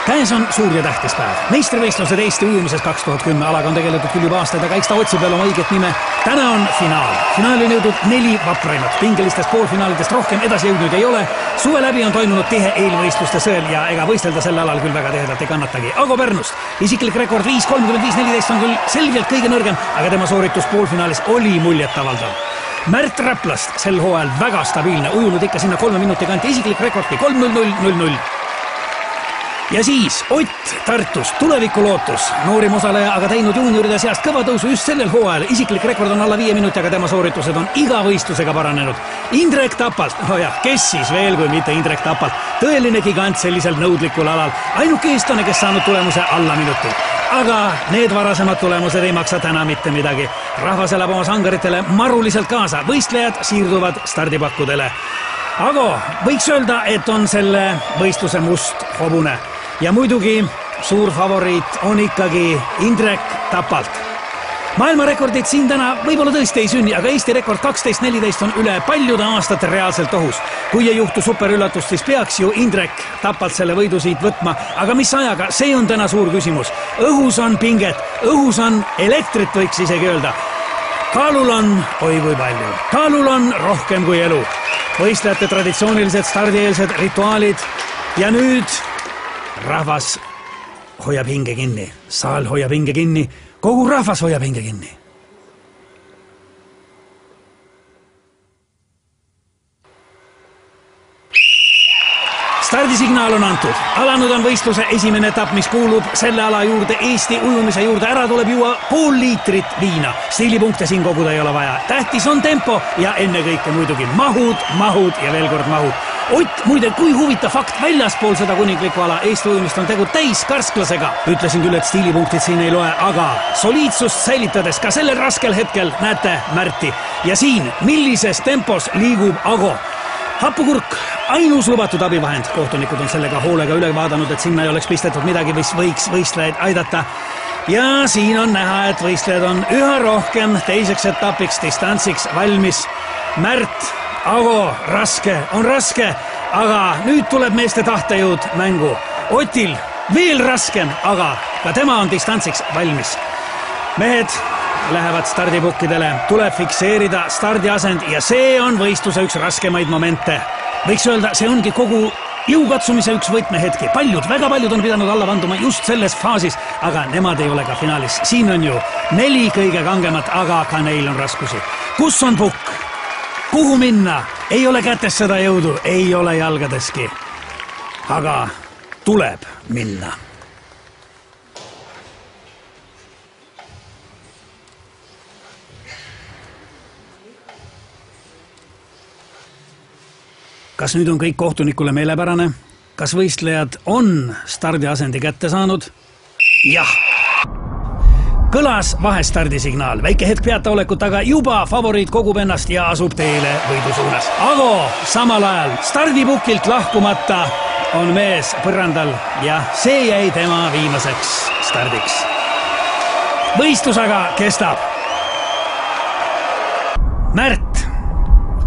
Käes on suur ja tähtis päev. Meistrivõistlused Eesti ujumises 2010 alaga on tegeletud küll juba aastaid, aga eks ta otsib veel oma õiget nime. Täna on finaal. Finaali on jõudnud 4 vapraimat. Pingelistest poolfinaalidest rohkem edasi jõudnud ei ole. Suve läbi on toimunud tihe eelvõistluste sõel ja ega võistelda selle alal küll väga tihedalt ei kannatagi. Ago Pärnust. Isiklik rekord 5.35.14 on küll selgelt kõige nõrgem, aga tema sooritus poolfinaalis oli muljetavaldav. Märt Räplast sel hooajal väga stabiilne, ujunud ikka sinna 3 minuti kanti, isiklik rekordki 3.00.00. Ja siis Ott Tartust, tulevikulootus, noorim osaleja, aga teinud juunioride seast kõva tõusu just sellel hooajal. Isiklik rekord on alla 5 minuti, aga tema sooritused on iga võistlusega paranenud. Indrek Tapalt, kes siis veel kui mitte Indrek Tapalt, tõeline gigant sellisel nõudlikul alal. Ainuke eestlane, kes saanud tulemuse alla minuti. Aga need varasemad tulemused ei maksa täna mitte midagi. Rahvas elab oma sangaritele maruliselt kaasa, võistlejad siirduvad stardipakkudele. Ago, võiks öelda, et on selle võistluse must hobune. Ja muidugi suur favoriit on ikkagi Indrek Tapalt. Maailmarekordid siin täna võib-olla tõesti ei sünni, aga Eesti rekord 12.14 on üle paljude aastate reaalselt ohus. Kui ei juhtu superüllatust, siis peaks ju Indrek Tapalt selle võidu siit võtma. Aga mis ajaga, see on täna suur küsimus. Õhus on pinget, õhus on elektrit, võiks isegi öelda. Kaalul on, oi kui palju, kaalul on rohkem kui elu. Võistlejate traditsioonilised stardieelsed rituaalid ja nüüd rahvas hoiab hinge kinni, saal hoiab hinge kinni, kogu rahvas hoiab hinge kinni. Stardisignaal on antud. Alanud on võistluse esimene etapp, mis kuulub selle ala juurde, Eesti ujumise juurde. Ära tuleb juua pool liitrit viina. Stiilipunkte siin koguda ei ole vaja. Tähtis on tempo ja ennekõike muidugi mahud ja veel kord mahud. Ott, muide, kui huvitav fakt, väljaspool seda kuninglikku ala Eesti ujumist on tegu täis karsklasega. Ütlesin küll, et stiilipunktid siin ei loe, aga soliidsust säilitades ka sellel raskel hetkel näete Märti. Ja siin, millises tempos liigub Ago. Happukurk, ainus lubatud abivahend. Kohtunikud on sellega hoolega üle vaadanud, et sinna ei oleks pistetud midagi, mis võiks võistlejaid aidata. Ja siin on näha, et võistlejad on üha rohkem teiseks etapiks distantsiks valmis. Märt, Ago, raske, on raske, aga nüüd tuleb meeste tahtejõud mängu. Otil veel raskem, aga ka tema on distantsiks valmis. Mehed lähevad stardipukkidele, tuleb fikseerida stardiasend ja see on võistluse üks raskemaid momente. Võiks öelda, see ongi kogu jõukatsumise üks võtmehetki. Väga paljud on pidanud alla vanduma just selles faasis, aga nemad ei ole ka finaalis. Siin on ju 4 kõige kangemat, aga ka neil on raskusi. Kus on pukk? Kuhu minna? Ei ole kätes seda jõudu, ei ole jalgadeski. Aga tuleb minna. Kas nüüd on kõik kohtunikule meelepärane? Kas võistlejad on stardiasendi kätte saanud? Jah! Kõlas vahestardisignaal. Väike hetk peataolekut, aga juba favoriit kogub ennast ja asub teele võidu suunas. Ago samal ajal stardipukilt lahkumata on mees põrandal ja see jäi tema viimaseks stardiks. Võistlus aga kestab. Märt,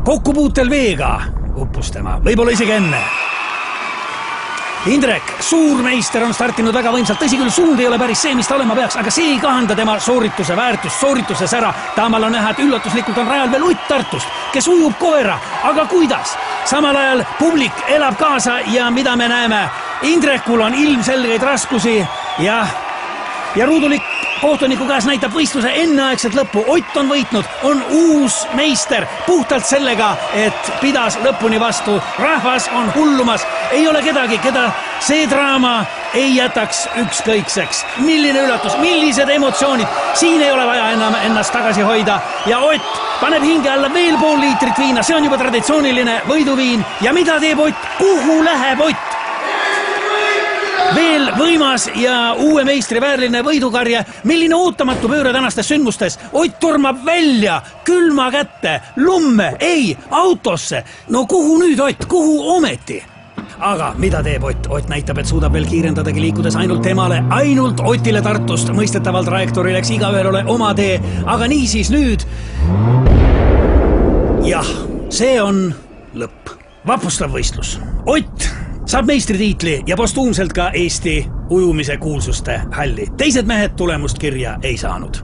kokkupuutel veega uppus tema, võib-olla isegi enne. Indrek, suurmeister on startinud väga võimsalt, tõsi küll, suund ei ole päris see, mis ta olema peaks, aga see ei kahanda tema soorituse väärtust, soorituse sära. Taamal on näha, et üllatuslikult on rajal veel Ott Tartust, kes ujub koera, aga kuidas? Samal ajal publik elab kaasa ja mida me näeme? Indrekul on ilmselgeid raskusi ja ruudulik kohtuniku käes näitab võistluse enneaegset lõppu. Ott on võitnud, on uus meister puhtalt sellega, et pidas lõpuni vastu. Rahvas on hullumas, ei ole kedagi, keda see draama ei jätaks ükskõikseks. Milline üllatus, millised emotsioonid, siin ei ole vaja enam ennast tagasi hoida ja Ott paneb hinge alla veel pool liitrit viina, see on juba traditsiooniline võiduviin ja mida teeb Ott, kuhu läheb Ott? Veel võimas ja uue meistri väärline võidukarje. Milline ootamatu pööre tänastes sündmustes. Ott tormab välja, külma kätte, lumme, ei, autosse. No kuhu nüüd Ott, kuhu ometi? Aga mida teeb Ott? Ott näitab, et suudab veel kiirendadagi liikudes ainult temale, ainult Otile Tartust. Mõistetavalt trajektoori läks igaühel ole oma tee, aga niisiis nüüd. Jah, see on lõpp. Vapustav võistlus. Ott saab meistritiitli ja postuumselt ka Eesti ujumise kuulsuste halli. Teised mehed tulemust kirja ei saanud.